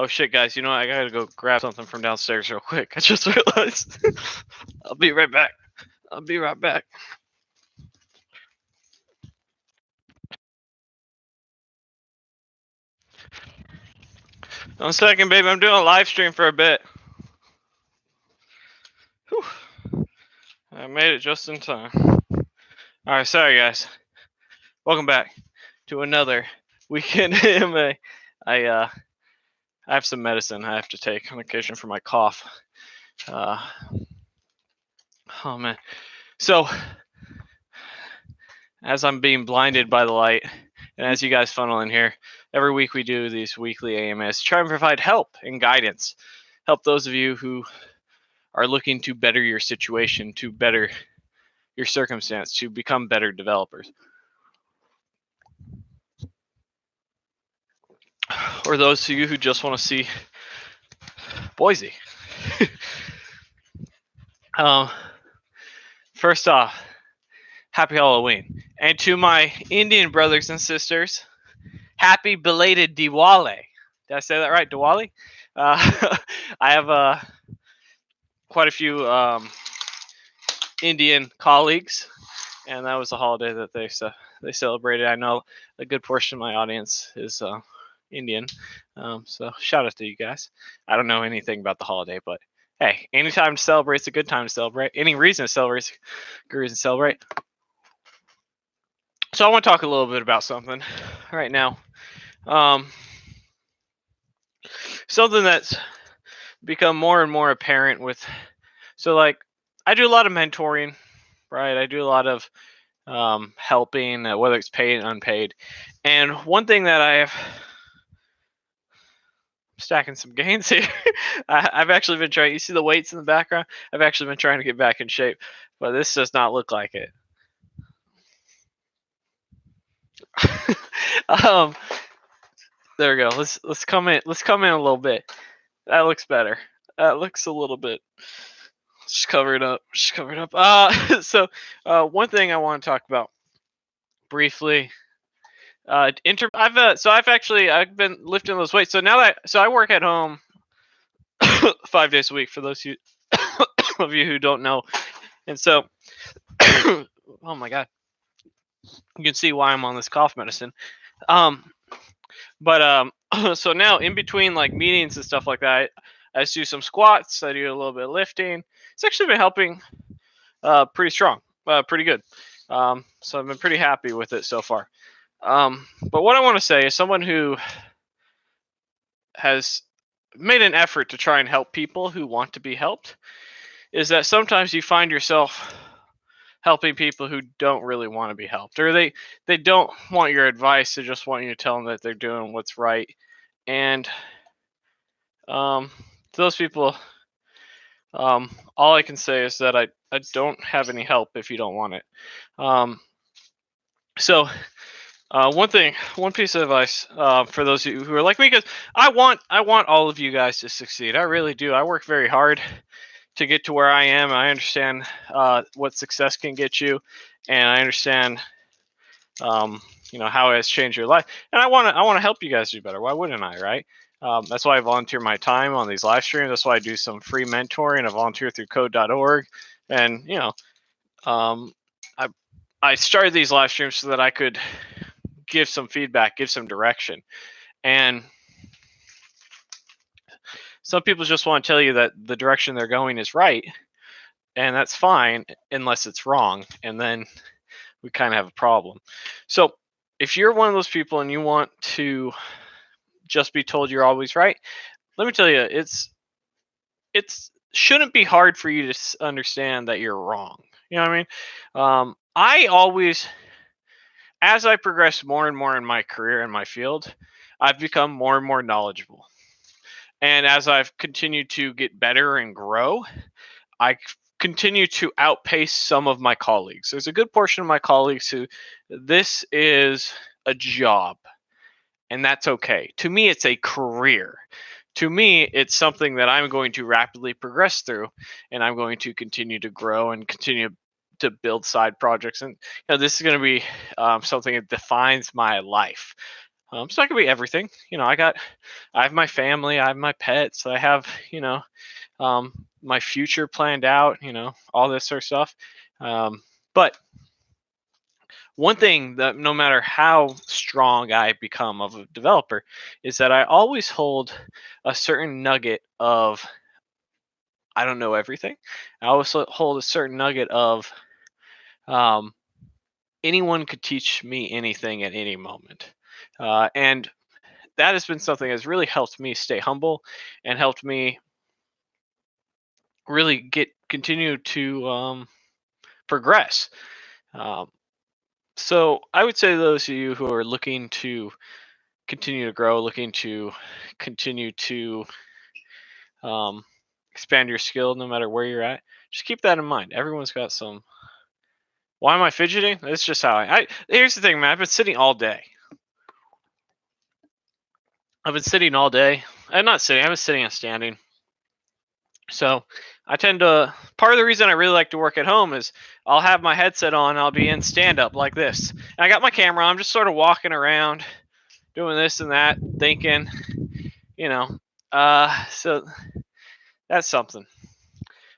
Oh shit, guys! You know what? I gotta go grab something from downstairs real quick. I just realized. I'll be right back. I'll be right back. 1 second, baby. I'm doing a live stream for a bit. Whew. I made it just in time. All right, sorry guys. Welcome back to another weekend AMA. I have some medicine I have to take on occasion for my cough. Oh man. So as I'm being blinded by the light, and as you guys funnel in here, every week we do these weekly AMAs to try and provide help and guidance. Help those of you who are looking to better your situation, to better your circumstance, to become better developers. Or those of you who just want to see Boise. First off, happy Halloween. And to my Indian brothers and sisters, happy belated Diwali. Did I say that right? Diwali? I have quite a few Indian colleagues, and that was a holiday that they celebrated. I know a good portion of my audience is Indian, so shout out to you guys. I don't know anything about the holiday, but hey, any time to celebrate is a good time to celebrate. Any reason to celebrate is a good reason to celebrate. So I want to talk a little bit about something right now. Something that's become more and more apparent with, so like I do a lot of mentoring, right? I do a lot of helping, whether it's paid and unpaid. And one thing that I'm stacking some gains here. I've actually been trying, you see the weights in the background? I've actually been trying to get back in shape, but this does not look like it. There we go. Let's come in a little bit. That looks better. That looks a little bit. Just cover it up. So one thing I want to talk about briefly. I've been lifting those weights. So now I work at home 5 days a week for those of you who don't know. And so, oh my God, you can see why I'm on this cough medicine. So now in between like meetings and stuff like that, I just do some squats. I do a little bit of lifting. It's actually been helping pretty strong, pretty good. So I've been pretty happy with it so far. But what I want to say is someone who has made an effort to try and help people who want to be helped is that sometimes you find yourself helping people who don't really want to be helped, or they don't want your advice. They just want you to tell them that they're doing what's right. And to those people, all I can say is that I don't have any help if you don't want it. So one piece of advice for those of you who are like me, because I want all of you guys to succeed. I really do. I work very hard to get to where I am. I understand what success can get you, and I understand how it has changed your life. And I want to help you guys do better. Why wouldn't I, right? That's why I volunteer my time on these live streams. That's why I do some free mentoring. I volunteer through code.org, and I started these live streams so that I could give some feedback, give some direction. And some people just want to tell you that the direction they're going is right, and that's fine unless it's wrong, and then we kind of have a problem. So if you're one of those people and you want to just be told you're always right, let me tell you, it's shouldn't be hard for you to understand that you're wrong. You know what I mean? I always, as I progress more and more in my career and my field, I've become more and more knowledgeable. And as I've continued to get better and grow, I continue to outpace some of my colleagues. There's a good portion of my colleagues who this is a job, and that's okay. To me, it's a career. To me, it's something that I'm going to rapidly progress through, and I'm going to continue to grow and continue to build side projects. And this is going to be something that defines my life. It's not gonna be everything. I have my family, I have my pets, I have my future planned out. All this sort of stuff. But one thing that no matter how strong I become of a developer is that I always hold a certain nugget of I don't know everything. I also hold a certain nugget of um, anyone could teach me anything at any moment. And that has been something that's really helped me stay humble and helped me really continue to progress. Um, so I would say those of you who are looking to continue to grow, looking to continue to um, expand your skill no matter where you're at, just keep that in mind. Everyone's got some. Why am I fidgeting? It's just how I. Here's the thing, man. I've been sitting all day. I've been sitting all day. I'm not sitting. I've been sitting and standing. So I tend to. Part of the reason I really like to work at home is I'll have my headset on. I'll be in stand up like this. And I got my camera. I'm just sort of walking around, doing this and that, thinking. You know. So that's something.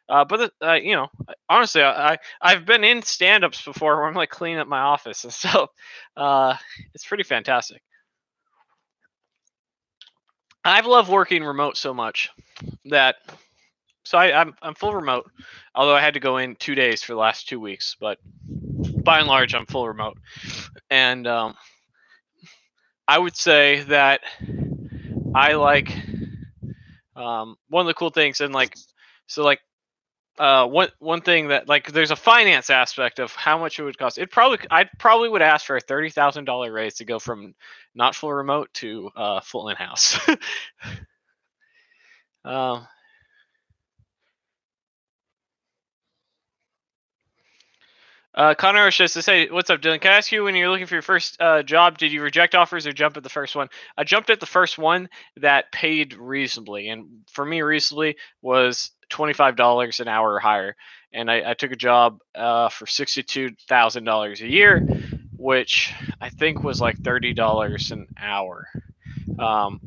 Honestly, I've been in stand-ups before where I'm like cleaning up my office, and so it's pretty fantastic. I've loved working remote so much that I'm full remote, although I had to go in 2 days for the last 2 weeks, but by and large I'm full remote, and I would say that I like one of the cool things and like so like one thing that like there's a finance aspect of how much it would cost. I probably would ask for a $30,000 raise to go from not full remote to full in house. um, Connor says to say, "What's up, Dylan? Can I ask you when you're looking for your first job, did you reject offers or jump at the first one?" I jumped at the first one that paid reasonably, and for me, reasonably was $25 an hour or higher. And I took a job for $62,000 a year, which I think was like $30 an hour.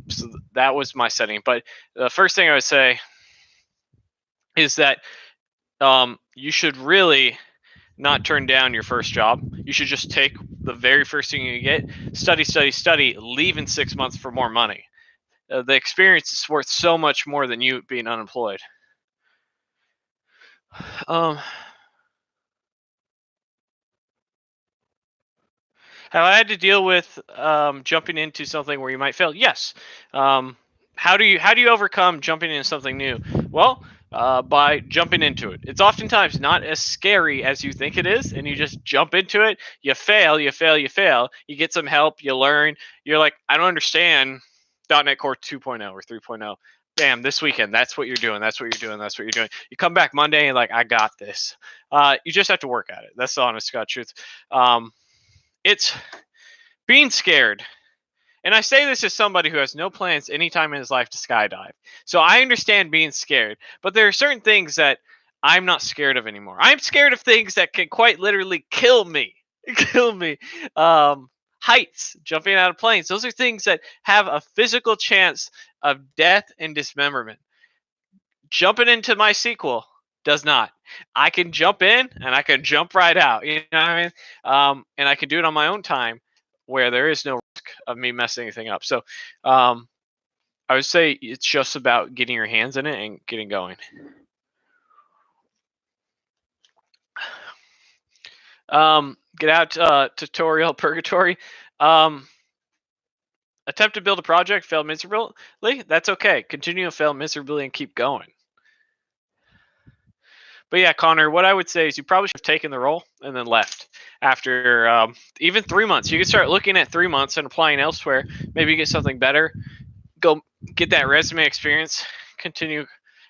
So that was my setting. But the first thing I would say is that you should really not turn down your first job. You should just take the very first thing you get, study, leave in 6 months for more money. The experience is worth so much more than you being unemployed. Um, have I had to deal with jumping into something where you might fail? Yes. How do you overcome jumping into something new? Well, by jumping into it. It's oftentimes not as scary as you think it is, and you just jump into it. You fail, you fail, you fail. You get some help, you learn. You're like, I don't understand .NET Core 2.0 or 3.0. Bam, this weekend, that's what you're doing. That's what you're doing. That's what you're doing. You come back Monday and like, I got this. You just have to work at it. That's the honest God truth. It's being scared. And I say this as somebody who has no plans anytime in his life to skydive. So I understand being scared, but there are certain things that I'm not scared of anymore. I'm scared of things that can quite literally kill me. Kill me. Heights, jumping out of planes. Those are things that have a physical chance of death and dismemberment. Jumping into my sequel does not. I can jump in and I can jump right out. You know what I mean? And I can do it on my own time where there is no risk of me messing anything up. So I would say it's just about getting your hands in it and getting going. Get out tutorial Purgatory. Attempt to build a project, fail miserably. That's okay. Continue to fail miserably and keep going. But yeah, Connor, what I would say is you probably should have taken the role and then left after even 3 months. You could start looking at 3 months and applying elsewhere. Maybe get something better. Go get that resume experience. Continue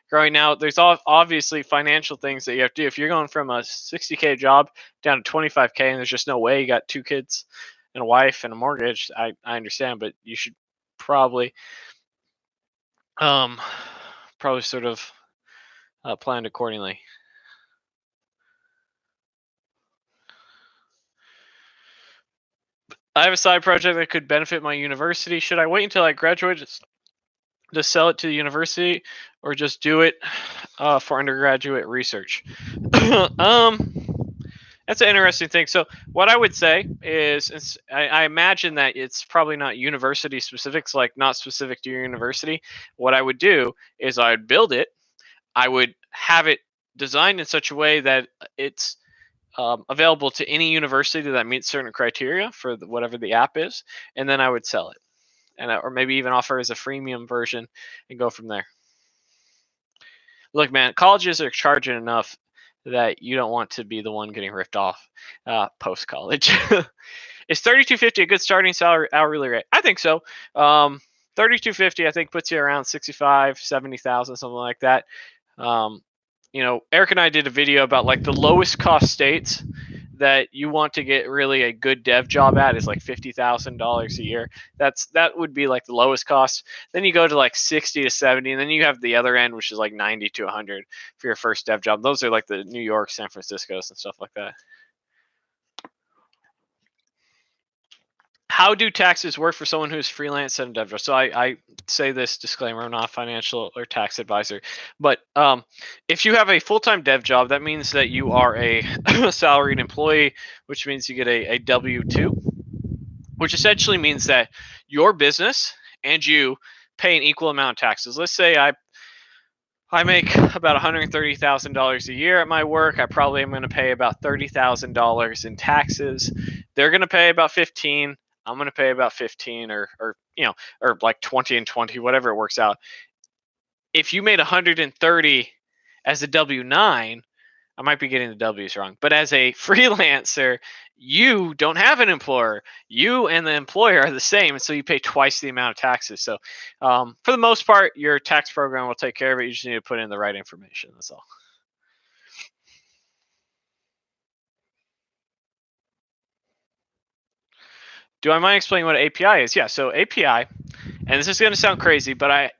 growing. Now, there's obviously financial things that you have to do. If you're going from a 60K job down to 25K and there's just no way, you got 2 kids and a wife and a mortgage, I understand, but you should probably sort of plan accordingly. I have a side project that could benefit my university. Should I wait until I graduate to sell it to the university, or just do it for undergraduate research? That's an interesting thing. So what I would say is I imagine that it's probably not university specifics, like not specific to your university. What I would do is I'd build it. I would have it designed in such a way that it's available to any university that meets certain criteria for whatever the app is, and then I would sell it, and or maybe even offer as a freemium version and go from there. Look, man, colleges are charging enough that you don't want to be the one getting ripped off post college. Is $32.50 a good starting salary hourly rate? I think so. $32.50 I think puts you around 65, 70,000, something like that. Eric and I did a video about like the lowest cost states that you want to get really a good dev job at is like $50,000 a year. That would be like the lowest cost. Then you go to like 60 to 70, and then you have the other end, which is like 90 to 100 for your first dev job. Those are like the New York, San Francisco's, and stuff like that. How do taxes work for someone who's freelance and dev job? So I say this disclaimer: I'm not a financial or tax advisor, but if you have a full-time dev job, that means that you are a salaried employee, which means you get a W-2, which essentially means that your business and you pay an equal amount of taxes. Let's say I make about $130,000 a year at my work. I probably am going to pay about $30,000 in taxes. They're going to pay about 15. I'm going to pay about 15 or like 20 and 20, whatever it works out. If you made 130 as a W-9, I might be getting the W's wrong, but as a freelancer, you don't have an employer. You and the employer are the same, and so you pay twice the amount of taxes. So for the most part, your tax program will take care of it. You just need to put in the right information. That's all. Do I mind explaining what an API is? Yeah, so API, and this is going to sound crazy, but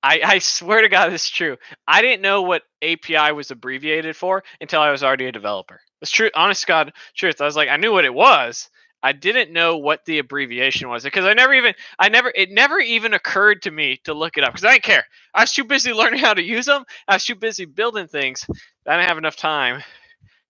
I swear to God, it's true. I didn't know what API was abbreviated for until I was already a developer. It's true, honest to God truth. I was like, I knew what it was. I didn't know what the abbreviation was because it never even occurred to me to look it up because I didn't care. I was too busy learning how to use them. I was too busy building things. I didn't have enough time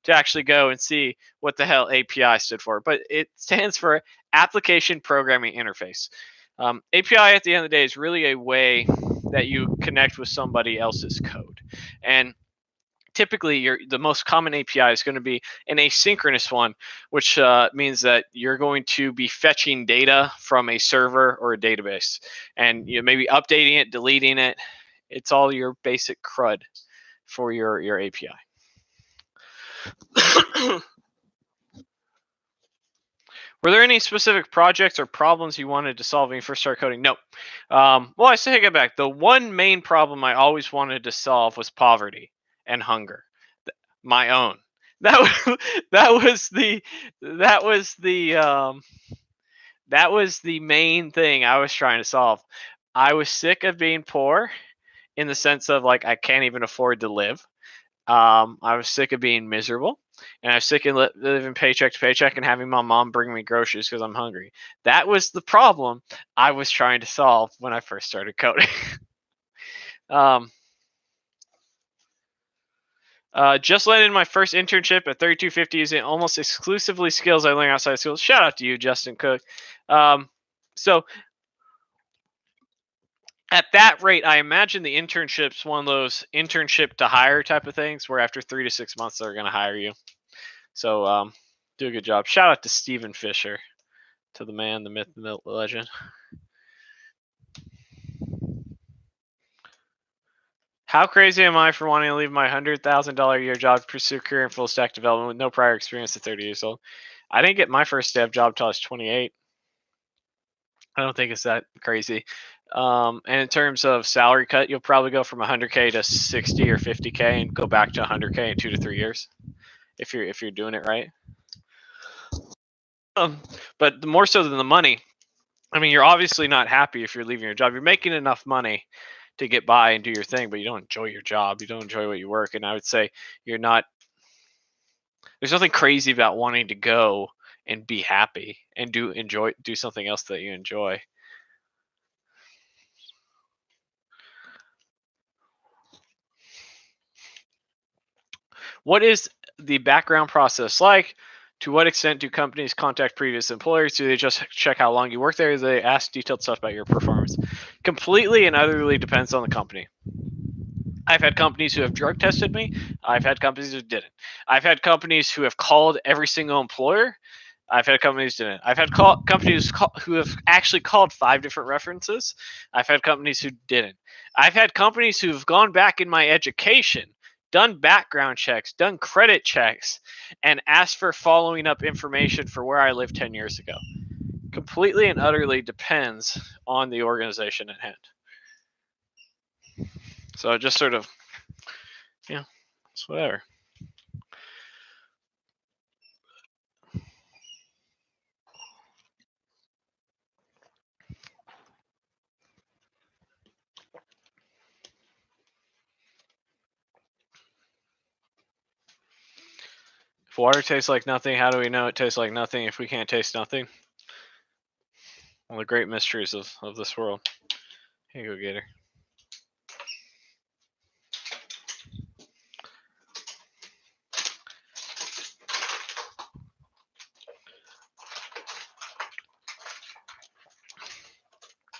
to actually go and see what the hell API stood for. But it stands for Application Programming Interface. API at the end of the day is really a way that you connect with somebody else's code. And typically the most common API is going to be an asynchronous one, which means that you're going to be fetching data from a server or a database, and maybe updating it, deleting it. It's all your basic CRUD for your API. Were there any specific projects or problems you wanted to solve when you first started coding? No. Well, I say get back. The one main problem I always wanted to solve was poverty and hunger. My own. That was the main thing I was trying to solve. I was sick of being poor, in the sense of like I can't even afford to live. I was sick of being miserable, and I was sick of living paycheck to paycheck and having my mom bring me groceries because I'm hungry. That was the problem I was trying to solve when I first started coding. Just landed my first internship at $32.50 using almost exclusively skills I learned outside of school. Shout out to you, Justin Cook. So at that rate, I imagine the internship's one of those internship to hire type of things where after 3 to 6 months, they're going to hire you. So do a good job. Shout out to Steven Fisher, to the man, the myth, the legend. How crazy am I for wanting to leave my $100,000 a year job to pursue a career in full stack development with no prior experience at 30 years old? I didn't get my first dev job till I was 28. I don't think it's that crazy. And in terms of salary cut, you'll probably go from 100K to 60 or 50K and go back to 100K in 2 to 3 years if you're doing it right. But more so than the money, I mean, you're obviously not happy if you're leaving your job. You're making enough money to get by and do your thing, but you don't enjoy your job. You don't enjoy what you work. And I would say there's nothing crazy about wanting to go and be happy and do something else that you enjoy. What is the background process like? To what extent do companies contact previous employers? Do they just check how long you work there? Do they ask detailed stuff about your performance? Completely and utterly depends on the company. I've had companies who have drug tested me. I've had companies who didn't. I've had companies who have called every single employer. I've had companies who didn't. I've had companies who have actually called 5 different references. I've had companies who didn't. I've had companies who've gone back in my education, done background checks, done credit checks, and asked for following up information for where I lived 10 years ago. Completely and utterly depends on the organization at hand. So just sort of, it's whatever. If water tastes like nothing, how do we know it tastes like nothing if we can't taste nothing? One of the great mysteries of this world. Here you go, Gator.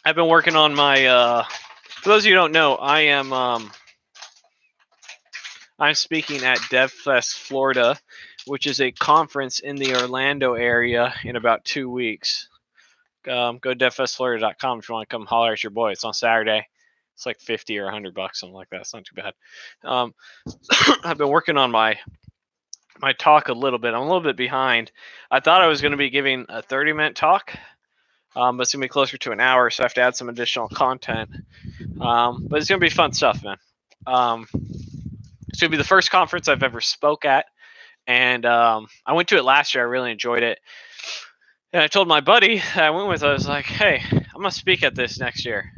I've been working on my, for those of you who don't know, I'm speaking at DevFest Florida, which is a conference in the Orlando area in about 2 weeks. Go to devfestflorida.com if you want to come holler at your boy. It's on Saturday. It's like $50 or $100, something like that. It's not too bad. I've been working on my talk a little bit. I'm a little bit behind. I thought I was going to be giving a 30-minute talk, but it's going to be closer to an hour, so I have to add some additional content. But it's going to be fun stuff, man. It's going to be the first conference I've ever spoke at, and I went to it last year. I really enjoyed it. And I told my buddy I went with, I was like, hey, I'm going to speak at this next year.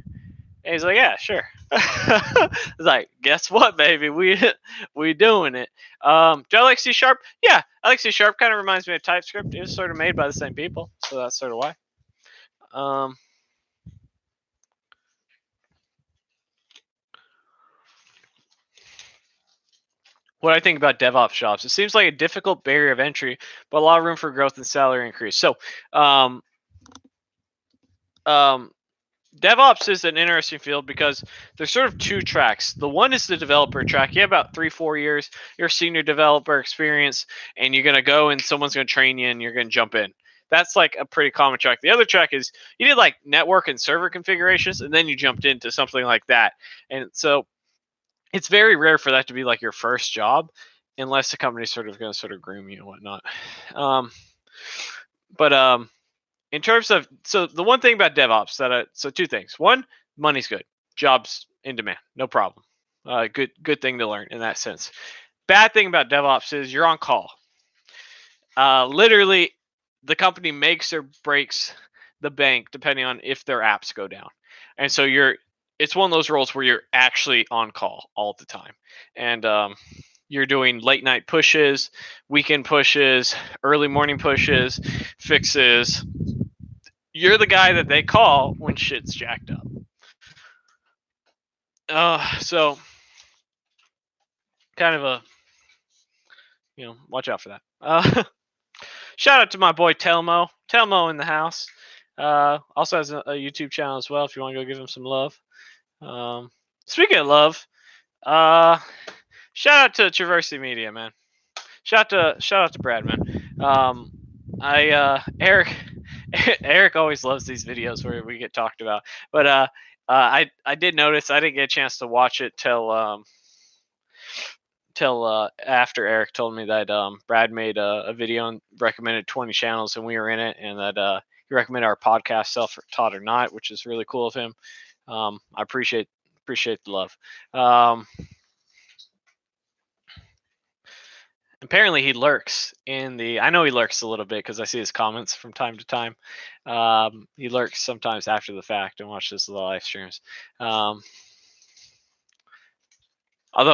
And he's like, yeah, sure. I was like, guess what, baby? We doing it. Do I like C#? Yeah, I like C#. Kind of reminds me of TypeScript. It was sort of made by the same people, so that's sort of why. What I think about DevOps jobs. It seems like a difficult barrier of entry, but a lot of room for growth and salary increase. So, DevOps is an interesting field because there's sort of 2 tracks. The one is the developer track. You have about 3-4 years. You're a senior developer experience, and you're going to go and someone's going to train you and you're going to jump in. That's like a pretty common track. The other track is you did like network and server configurations, and then you jumped into something like that. And so it's very rare for that to be like your first job, unless the company's sort of going to sort of groom you and whatnot. In terms of, so the one thing about DevOps so 2 things. One, money's good. Jobs in demand. No problem. Good thing to learn in that sense. Bad thing about DevOps is you're on call. Literally, the company makes or breaks the bank depending on if their apps go down. And so it's one of those roles where you're actually on call all the time. And you're doing late night pushes, weekend pushes, early morning pushes, fixes. You're the guy that they call when shit's jacked up. So kind of a, watch out for that. Shout out to my boy Telmo. Telmo in the house. Also has a YouTube channel as well if you want to go give him some love. Speaking of love, shout out to Traversity Media, man. Shout out to Brad, man. Eric always loves these videos where we get talked about. But I did notice I didn't get a chance to watch it till after Eric told me that Brad made a video and recommended 20 channels and we were in it, and that he recommended our podcast, Self-Taught or Not, which is really cool of him. I appreciate the love. Apparently he lurks I know he lurks a little bit because I see his comments from time to time. He lurks sometimes after the fact and watches the live streams. Although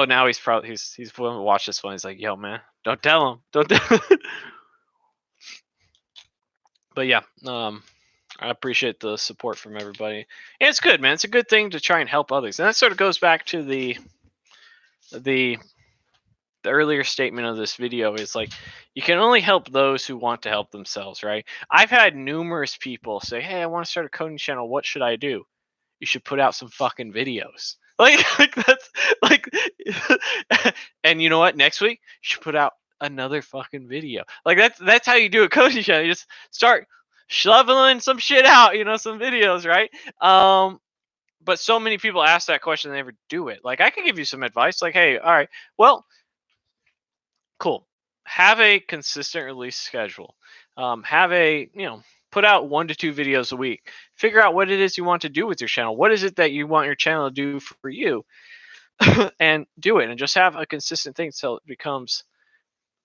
now he's going to watch this one. He's like, yo, man, don't tell him. But yeah, I appreciate the support from everybody. And it's good, man. It's a good thing to try and help others. And that sort of goes back to the earlier statement of this video is like, you can only help those who want to help themselves, right? I've had numerous people say, "Hey, I want to start a coding channel. What should I do?" You should put out some fucking videos. Like that's like, and you know what? Next week you should put out another fucking video. Like that's how you do a coding channel. You just start shoveling some shit out, some videos, right? But so many people ask that question, they never do it. Like I can give you some advice. Like, hey, all right, well, cool. Have a consistent release schedule. Have a, put out 1 to 2 videos a week. Figure out what it is you want to do with your channel. What is it that you want your channel to do for you? And do it, and just have a consistent thing so it becomes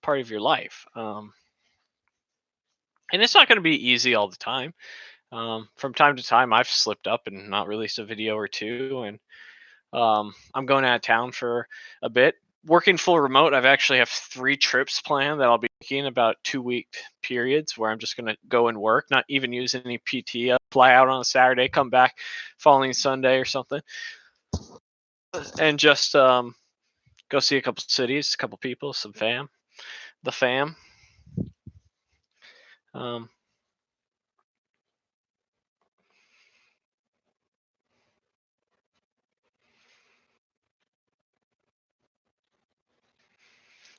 part of your life. And it's not going to be easy all the time. From time to time, I've slipped up and not released a video or two, and I'm going out of town for a bit. Working full remote, I've actually have 3 trips planned that I'll be taking about 2-week periods where I'm just going to go and work, not even use any PT. I'll fly out on a Saturday, come back following Sunday or something, and just go see a couple cities, a couple people, some fam, the fam.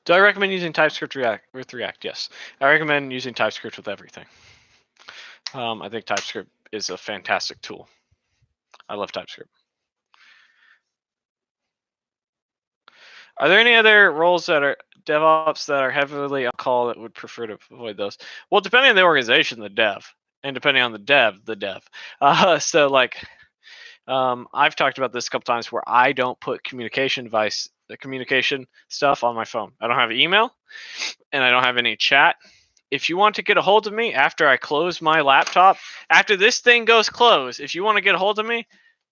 Do I recommend using TypeScript with React? Yes. I recommend using TypeScript with everything. I think TypeScript is a fantastic tool. I love TypeScript. Are there any other roles that are DevOps that are heavily on call that would prefer to avoid those? Well, depending on the organization, the dev, and depending on the dev, the dev. So like, I've talked about this a couple times where I don't put the communication stuff on my phone. I don't have email, and I don't have any chat. If you want to get a hold of me after I close my laptop, after this thing goes closed, if you want to get a hold of me,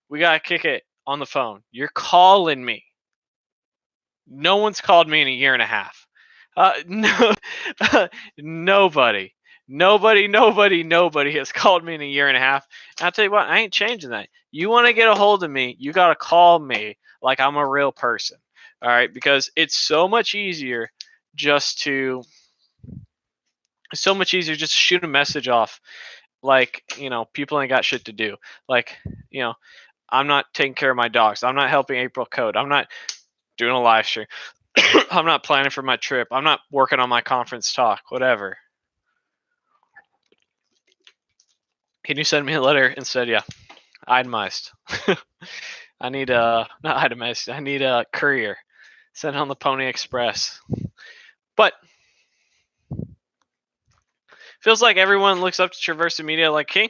we gotta kick it on the phone. You're calling me. No one's called me in a year and a half. No, nobody, nobody has called me in a year and a half. And I'll tell you what, I ain't changing that. You want to get a hold of me, you got to call me like I'm a real person. All right, because it's so much easier just to shoot a message off. Like, people ain't got shit to do. Like, I'm not taking care of my dogs. I'm not helping April code. I'm not doing a live stream. I'm not planning for my trip. I'm not working on my conference talk, whatever. Can you send me a letter instead? Yeah. Itemized. I need not itemized. I need a courier. Send on the Pony Express. But feels like everyone looks up to Traverse Media like king.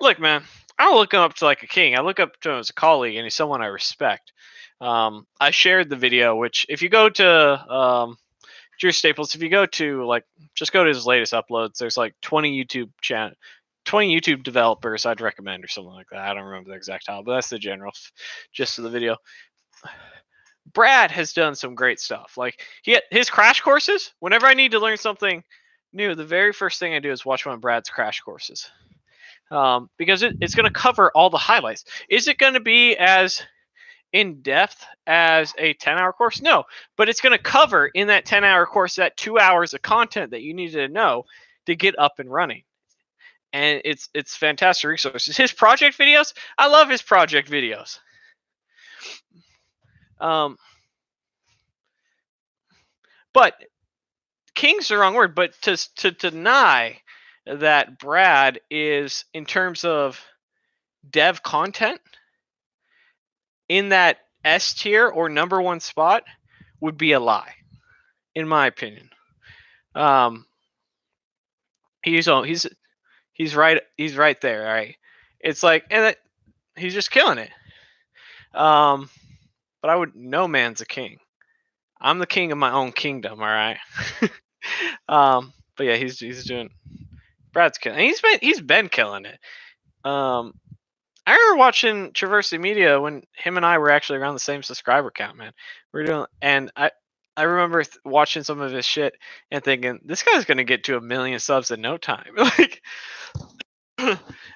Look, man, I don't look him up to like a king. I look up to him as a colleague, and he's someone I respect. I shared the video, which if you go to Drew Staples, if you go to just go to his latest uploads, there's like 20 YouTube developers I'd recommend or something like that. I don't remember the exact title, but that's the general gist of the video. Brad has done some great stuff. Like his crash courses, whenever I need to learn something new, the very first thing I do is watch one of Brad's crash courses. Because it's going to cover all the highlights. Is it going to be as in depth as a 10-hour course? No, but it's going to cover in that 10-hour course that 2 hours of content that you need to know to get up and running. And it's fantastic resources. His project videos, I love his project videos. But king's the wrong word, but to deny that Brad is, in terms of dev content, in that S tier or number 1 spot would be a lie, in my opinion. He's right there. All right, it's like, and he's just killing it. But no man's a king. I'm the king of my own kingdom. All right. But yeah, he's doing. Brad's killing. He's been killing it. I remember watching Traverse Media when him and I were actually around the same subscriber count, man. We're doing, and I remember watching some of his shit and thinking, this guy's gonna get to 1 million subs in no time. Like,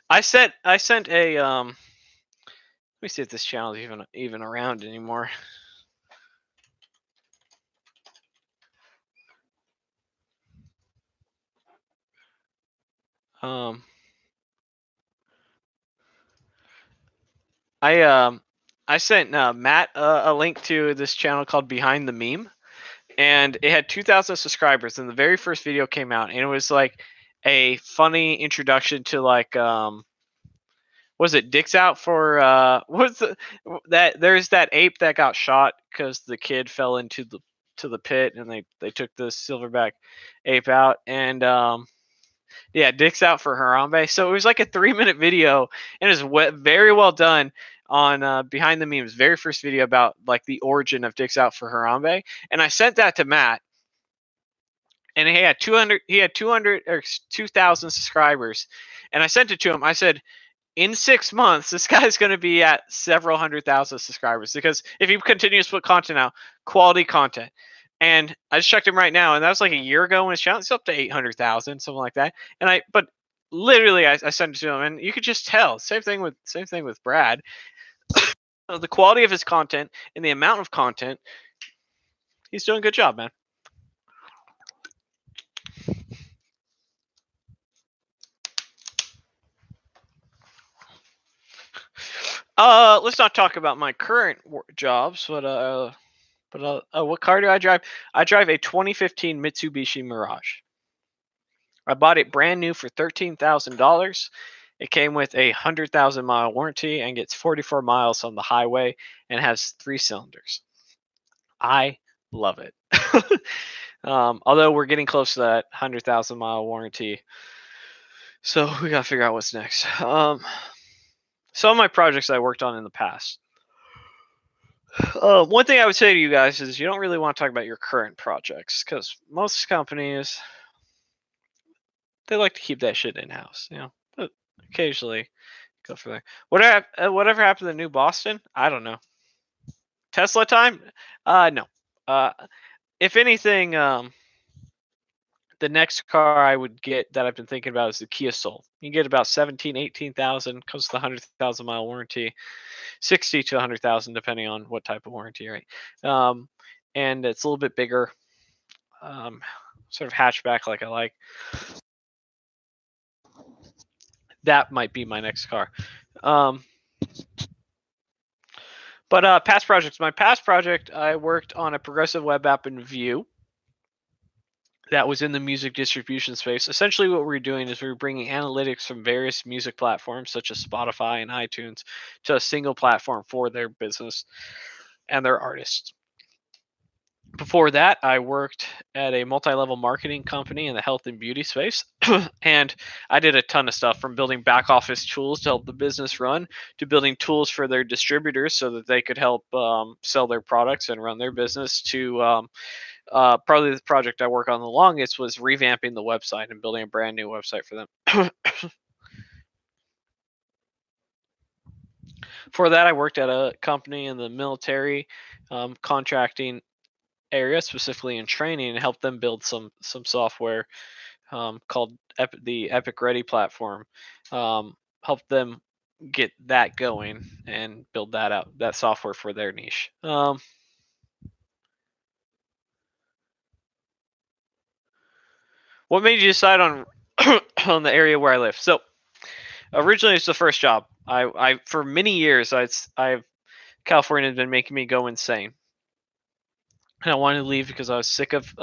I sent a let me see if this channel is even around anymore. Um, I sent Matt a link to this channel called Behind the Meme, and it had 2,000 subscribers. And the very first video came out, and it was like a funny introduction to like was it dicks out for what's that there's that ape that got shot because the kid fell into the pit, and they took the silverback ape out, and yeah, dicks out for Harambe. So it was like a 3-minute video, and it's very well done on Behind the Memes, very first video about like the origin of dicks out for Harambe. And I sent that to Matt, and he had 200 or 2,000 subscribers, and I sent it to him. I said, in 6 months, this guy's going to be at several 100,000 subscribers, because if he continues to put content out, quality content. And I just checked him right now, and that was like a year ago when his channel is up to 800,000, something like that. But literally, I sent it to him, and you could just tell. Same thing with Brad. The quality of his content and the amount of content, he's doing a good job, man. Let's not talk about my current jobs, but what car do I drive? I drive a 2015 Mitsubishi Mirage. I bought it brand new for $13,000. It came with a 100,000-mile warranty and gets 44 miles on the highway and has 3 cylinders. I love it. Although we're getting close to that 100,000-mile warranty, so we gotta figure out what's next. Some of my projects I worked on in the past. One thing I would say to you guys is you don't really want to talk about your current projects, because most companies, they like to keep that shit in house, but occasionally go for there. Whatever happened to New Boston? I don't know. Tesla time? No. If anything, the next car I would get that I've been thinking about is the Kia Soul. You can get about 17, 18,000, comes with a 100,000-mile warranty, 60 to 100,000 depending on what type of warranty, right? And it's a little bit bigger, sort of hatchback like I like. That might be my next car. But past projects. My past project, I worked on a progressive web app in Vue that was in the music distribution space. Essentially, what we're doing is we're bringing analytics from various music platforms, such as Spotify and iTunes, to a single platform for their business and their artists. Before that, I worked at a multi-level marketing company in the health and beauty space. And I did a ton of stuff, from building back office tools to help the business run, to building tools for their distributors so that they could help sell their products and run their business, to probably the project I work on the longest was revamping the website and building a brand new website for them. For that, I worked at a company in the military contracting area, specifically in training, and helped them build some software called the Epic Ready platform. Helped them get that going and build that software for their niche. What made you decide on on the area where I live? So originally, it's the first job. I for many years, California had been making me go insane. And I wanted to leave because I was sick of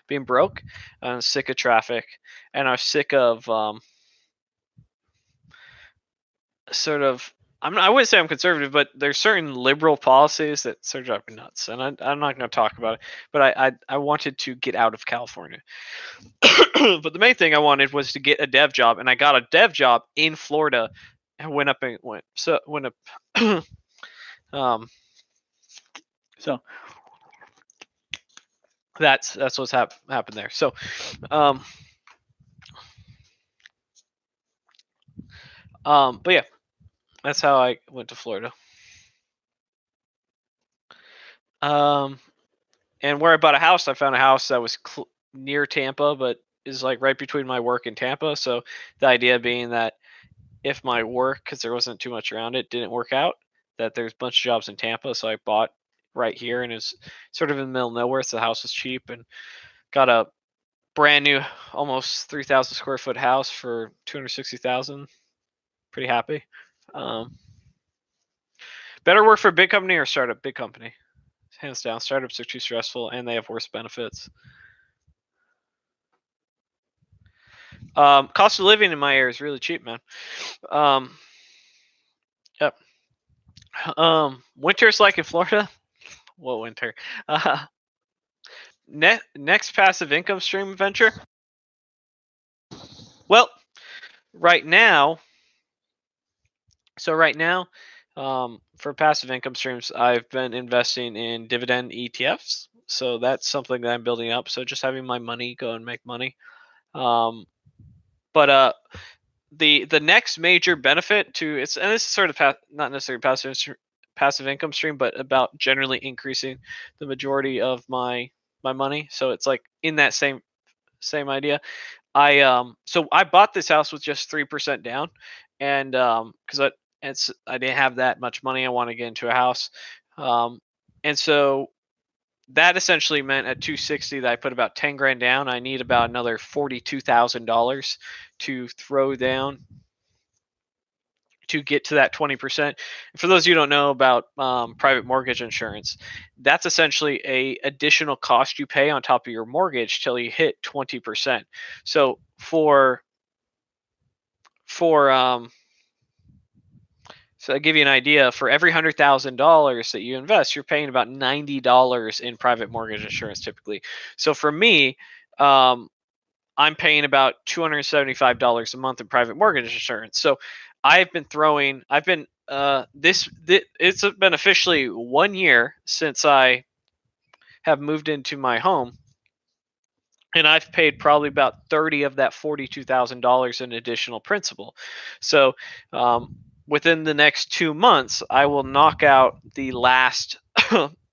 being broke, and I was sick of traffic, and I was sick of sort of. I wouldn't say I'm conservative, but there's certain liberal policies that sort of drive me nuts, and I'm not going to talk about it. But I wanted to get out of California. But the main thing I wanted was to get a dev job, and I got a dev job in Florida, and went up. So that's what's happened there. So but yeah, that's how I went to Florida. And where I bought a house, I found a house that was near Tampa, but is like right between my work and Tampa. So the idea being that if my work, because there wasn't too much around it, didn't work out, that there's a bunch of jobs in Tampa. So I bought right here, and it's sort of in the middle of nowhere. So the house was cheap, and got a brand new, almost 3,000 square foot house for 260,000. Pretty happy. Better work for a big company or startup? Big company, hands down. Startups are too stressful, and they have worse benefits. Cost of living in my area is really cheap, man. Yep. Winter's like in Florida. What winter? Next passive income stream venture. Well, right now. So right now, for passive income streams, I've been investing in dividend ETFs. So that's something that I'm building up. So just having my money go and make money. But the next major benefit to it's, and this is sort of not necessarily passive income stream, but about generally increasing the majority of my money. So it's like in that same idea. So I bought this house with just 3% down, and because I didn't have that much money, I want to get into a house, and so that essentially meant at 260 that I put about 10 grand down. I need about another $42,000 to throw down to get to that 20%. For those of you who don't know about private mortgage insurance, that's essentially a additional cost you pay on top of your mortgage till you hit 20%. So so I'll give you an idea. For every $100,000 that you invest, you're paying about $90 in private mortgage insurance typically. So for me, I'm paying about $275 a month in private mortgage insurance. So I've been it's been officially 1 year since I have moved into my home, and I've paid probably about 30 of that $42,000 in additional principal. So within the next 2 months, I will knock out the last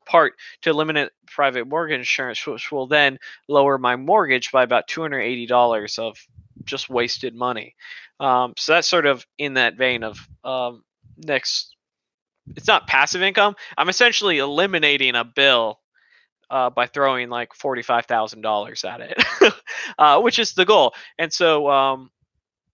part to eliminate private mortgage insurance, which will then lower my mortgage by about $280 of just wasted money. So that's sort of in that vein of next. It's not passive income. I'm essentially eliminating a bill by throwing like $45,000 at it, which is the goal. And so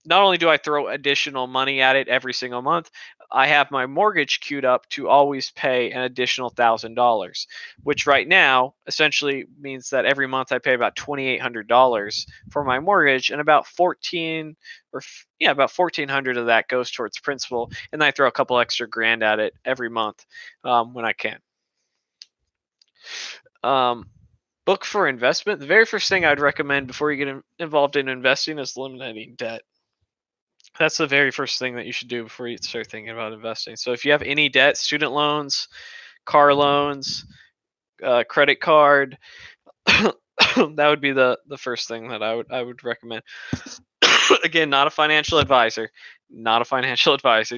not only do I throw additional money at it every single month, I have my mortgage queued up to always pay an additional $1,000, which right now essentially means that every month I pay about $2,800 for my mortgage, and about about 1,400 of that goes towards principal, and then I throw a couple extra grand at it every month when I can. Book for investment. The very first thing I'd recommend before you get involved in investing is eliminating debt. That's the very first thing that you should do before you start thinking about investing. So if you have any debt, student loans, car loans, credit card, that would be the first thing that I would recommend. Again, not a financial advisor,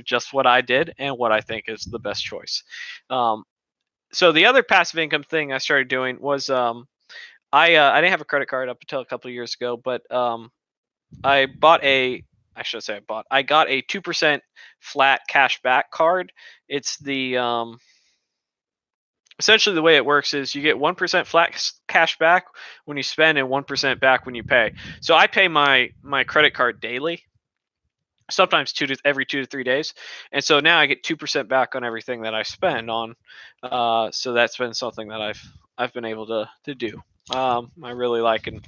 just what I did and what I think is the best choice. So the other passive income thing I started doing was I didn't have a credit card up until a couple of years ago, but I got a 2% flat cash back card. It's the essentially the way it works is you get 1% flat cash back when you spend and 1% back when you pay. So I pay my credit card daily, sometimes every 2 to 3 days, and so now I get 2% back on everything that I spend on. So that's been something that I've been able to do. I really like, and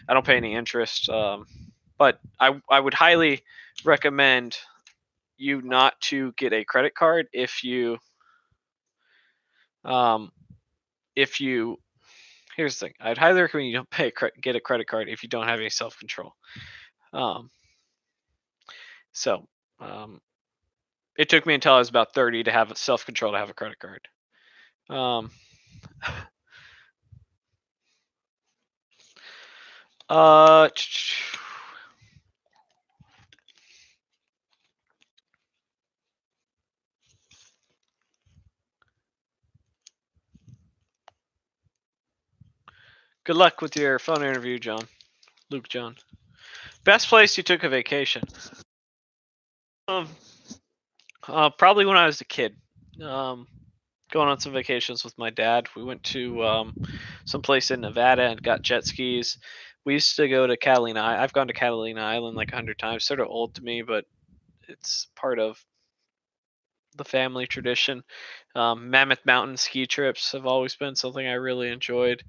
I don't pay any interest. But I would highly recommend you not to get a credit card if you here's the thing. I'd highly recommend you don't get a credit card if you don't have any self-control. So it took me until I was about 30 to have self-control to have a credit card. Good luck with your phone interview, John. Luke John. Best place you took a vacation? Um, Probably when I was a kid. Going on some vacations with my dad. We went to some place in Nevada and got jet skis. We used to go to Catalina. I've gone to Catalina Island like 100 times. Sort of old to me, but it's part of the family tradition. Mammoth Mountain ski trips have always been something I really enjoyed.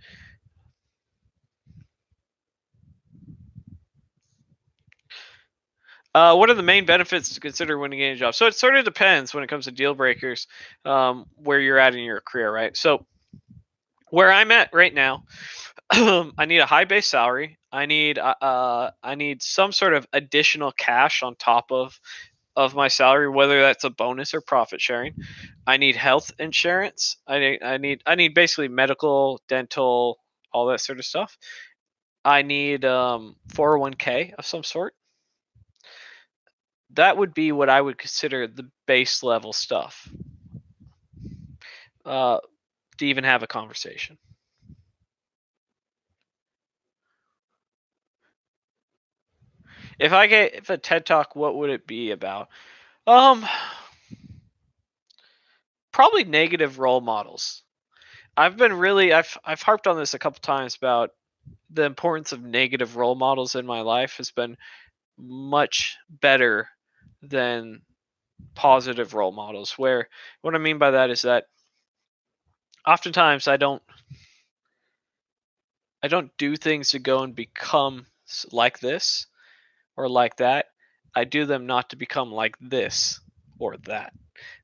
What are the main benefits to consider when getting a job? So it sort of depends when it comes to deal breakers, where you're at in your career, right? So where I'm at right now, I need a high base salary. I need some sort of additional cash on top of my salary, whether that's a bonus or profit sharing. I need health insurance. I need basically medical, dental, all that sort of stuff. I need 401k of some sort. That would be what I would consider the base level stuff uh, to even have a conversation. If I gave a TED talk, what would it be about? Um, Probably negative role models. I've harped on this a couple times about the importance of negative role models in my life has been much better than positive role models. Where what I mean by that is that oftentimes I don't do things to go and become like this or like that. I do them not to become like this or that.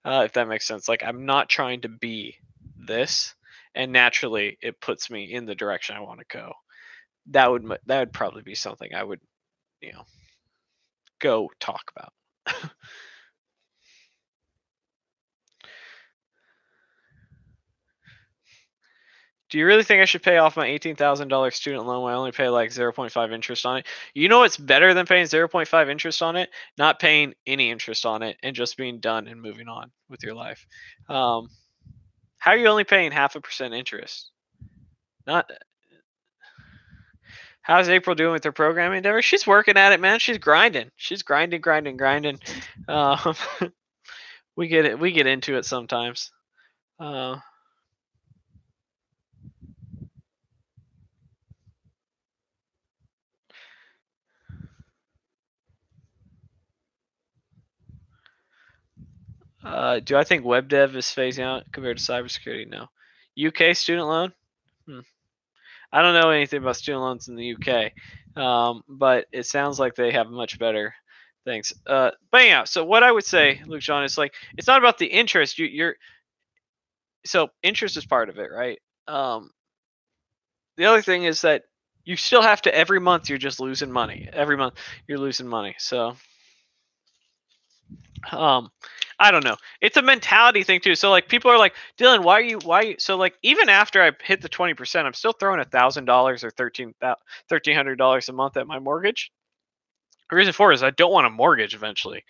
If that makes sense. Like I'm not trying to be this, and naturally it puts me in the direction I want to go. That would probably be something I would, you know, go talk about. Do you really think I should pay off my $18,000 student loan when I only pay like 0.5 interest on it? You know what's better than paying 0.5 interest on it? Not paying any interest on it and just being done and moving on with your life. Um, how are you only paying 0.5% interest? Not How's April doing with her programming endeavor? She's working at it, man. She's grinding. She's grinding, grinding, grinding. Um, we get it. We get into it sometimes. Uh, do I think web dev is phasing out compared to cybersecurity? No. UK student loan? Hmm. I don't know anything about student loans in the UK, but it sounds like they have much better things. But yeah, so what I would say, Luke John, is like it's not about the interest. You're so interest is part of it, right? The other thing is that you still have to every month you're just losing money. Every month you're losing money. So um I don't know. It's a mentality thing too. So like people are like, Dylan, why are you so like even after I hit the 20%, I'm still throwing $1,000 or $1,300 a month at my mortgage. The reason for it is I don't want a mortgage eventually.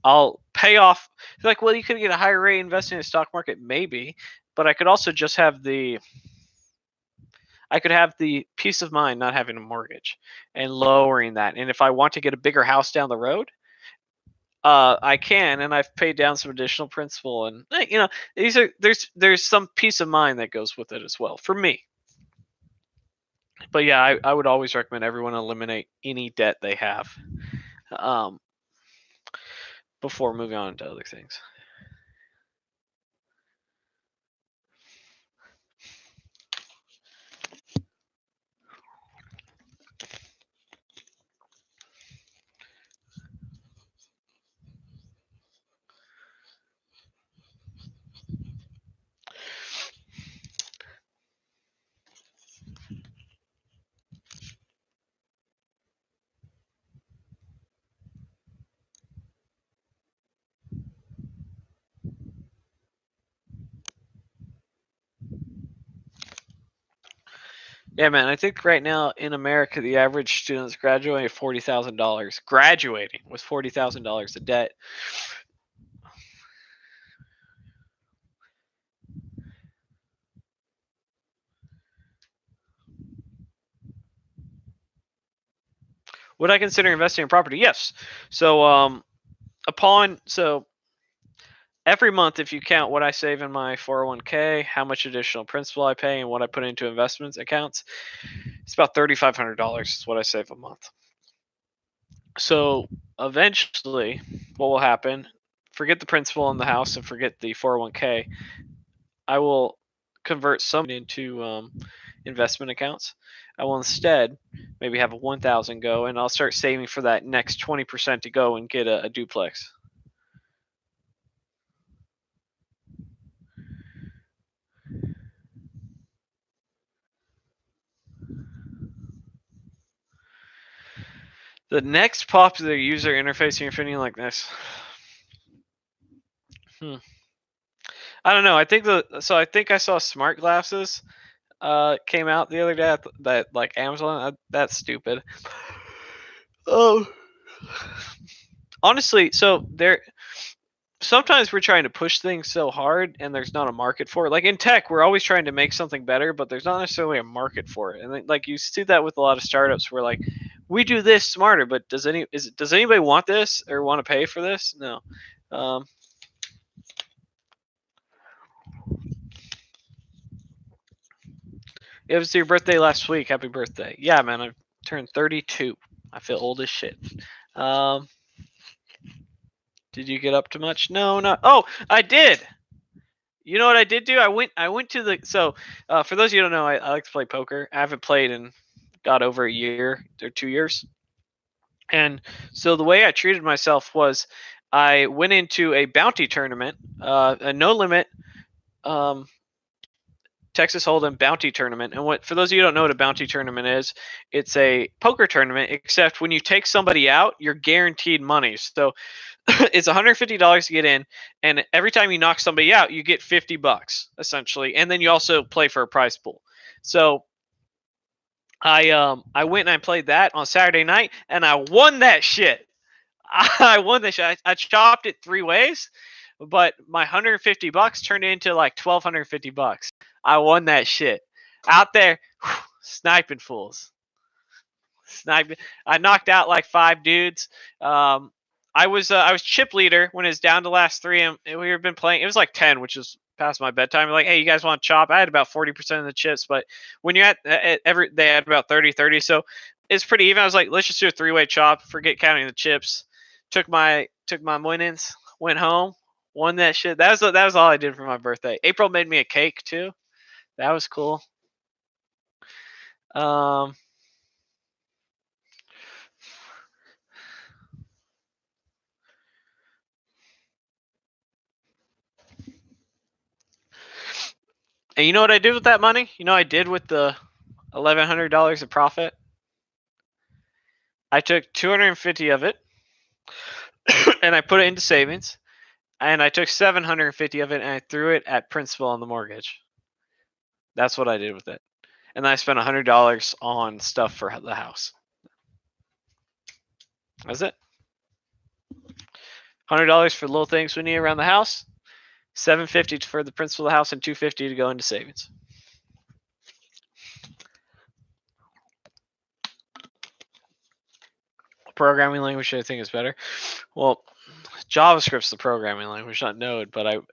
I'll pay off like, well, you could get a higher rate investing in the stock market, maybe, but I could also just have the peace of mind not having a mortgage and lowering that. And if I want to get a bigger house down the road, I can, and I've paid down some additional principal, and there's some peace of mind that goes with it as well for me. But yeah, I would always recommend everyone eliminate any debt they have um, before moving on to other things. Yeah, man. I think right now in America, the average student's graduating $40,000. Graduating with $40,000 of debt. Would I consider investing in property? Yes. So every month, if you count what I save in my 401k, how much additional principal I pay, and what I put into investments accounts, it's about $3,500 is what I save a month. So eventually, what will happen? Forget the principal in the house and forget the 401k. I will convert some into investment accounts. I will instead maybe have a 1,000 go, and I'll start saving for that next 20% to go and get a duplex. The next popular user interface you're feeling like this. I don't know. I think I saw smart glasses came out the other day that like Amazon. That's stupid. Oh, honestly, so there. Sometimes we're trying to push things so hard and there's not a market for it. Like in tech, we're always trying to make something better, but there's not necessarily a market for it. And like you see that with a lot of startups where like we do this smarter, but does anybody want this or want to pay for this? No. It was your birthday last week. Happy birthday. Yeah, man, I turned 32. I feel old as shit. Um, did you get up to much? No, not. Oh, I did. You know what I did do? I went to the for those of you who don't know, I like to play poker. I haven't played in got over a year or 2 years. And so the way I treated myself was I went into a bounty tournament, a no limit um, Texas Hold'em bounty tournament. And what for those of you who don't know what a bounty tournament is, it's a poker tournament, except when you take somebody out, you're guaranteed money. So it's $150 to get in, and every time you knock somebody out, you get $50 essentially, and then you also play for a prize pool. So I went and I played that on Saturday night, and I won that shit. I won that shit. I chopped it 3 ways, but my $150 turned into like $1,250. I won that shit out there, sniping fools. Sniping. I knocked out like 5 dudes. I was chip leader when it was down to last 3, and we had been playing. It was like 10, which is past my bedtime. Like, hey, you guys want to chop? I had about 40% of the chips, but when you're at they had about 30, so it's pretty even. I was like, let's just do a 3-way chop. Forget counting the chips. Took my winnings. Went home. Won that shit. That was all I did for my birthday. April made me a cake too. That was cool. Um, and you know what I did with that money? You know what I did with the $1,100 of profit? I took 250 of it and I put it into savings, and I took 750 of it and I threw it at principal on the mortgage. That's what I did with it. And then I spent $100 on stuff for the house. That's it. $100 for little things we need around the house, $750 for the principal of the house, and $250 to go into savings. Programming language I think is better. Well, JavaScript's the programming language, not Node. But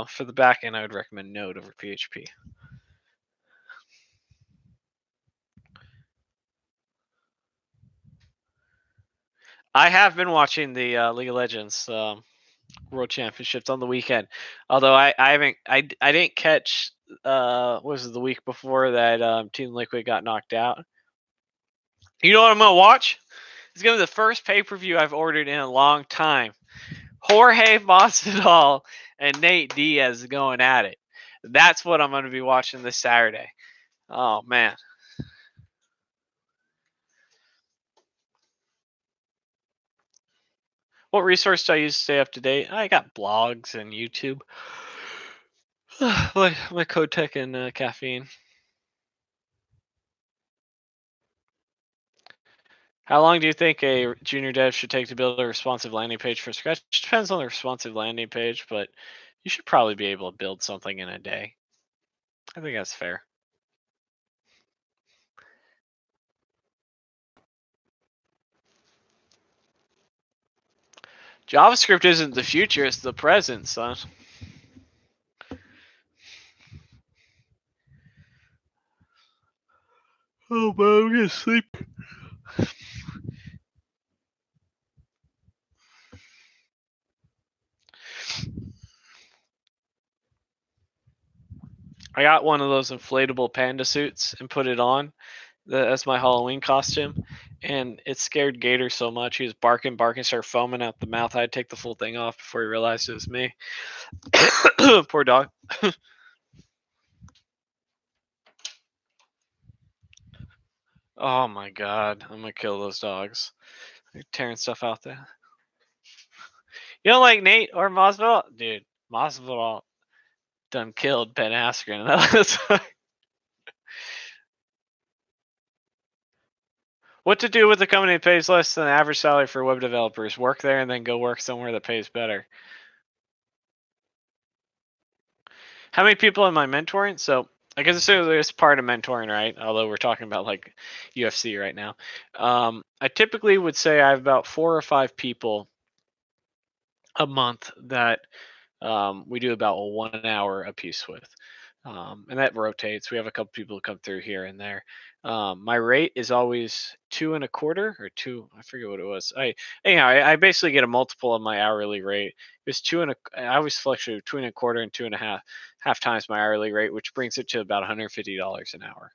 for the backend, I would recommend Node over PHP. I have been watching the League of Legends World Championships on the weekend. Although I didn't catch was it the week before that Team Liquid got knocked out. You know what I'm gonna watch? It's gonna be the first pay-per-view I've ordered in a long time. Jorge Masvidal and Nate Diaz going at it. That's what I'm gonna be watching this Saturday. Oh man. What resource do I use to stay up to date? I got blogs and YouTube. my Code Tech and caffeine. How long do you think a junior dev should take to build a responsive landing page from scratch? It depends on the responsive landing page, but you should probably be able to build something in a day. I think that's fair. JavaScript isn't the future, it's the present, son. Oh man, I'm gonna sleep. I got one of those inflatable panda suits and put it on. That's my Halloween costume. And it scared Gator so much. He was barking, started foaming out the mouth. I had to take the full thing off before he realized it was me. Poor dog. Oh my god. I'm gonna kill those dogs. They're tearing stuff out there. You don't like Nate or Masvidal? Dude, Masvidal done killed Ben Askren. What to do with a company that pays less than the average salary for web developers? Work there and then go work somewhere that pays better. How many people am I mentoring? So I guess it's part of mentoring, right? Although we're talking about like UFC right now. I typically would say I have about 4 or 5 people a month that we do about 1 hour a piece with. And that rotates. We have a couple people who come through here and there. My rate is always 2.25 or 2. I forget what it was. I basically get a multiple of my hourly rate. It's I always fluctuate between 1/4 and 2.5 times my hourly rate, which brings it to about $150 an hour.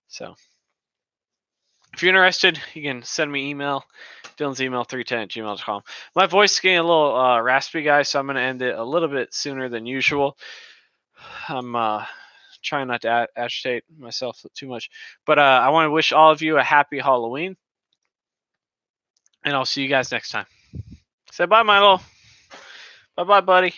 So if you're interested, you can send me email, Dylan's email 310@gmail.com. My voice is getting a little raspy, guys, so I'm going to end it a little bit sooner than usual. I'm trying not to agitate myself too much, but I want to wish all of you a happy Halloween, and I'll see you guys next time. Say bye, Milo. Bye, buddy.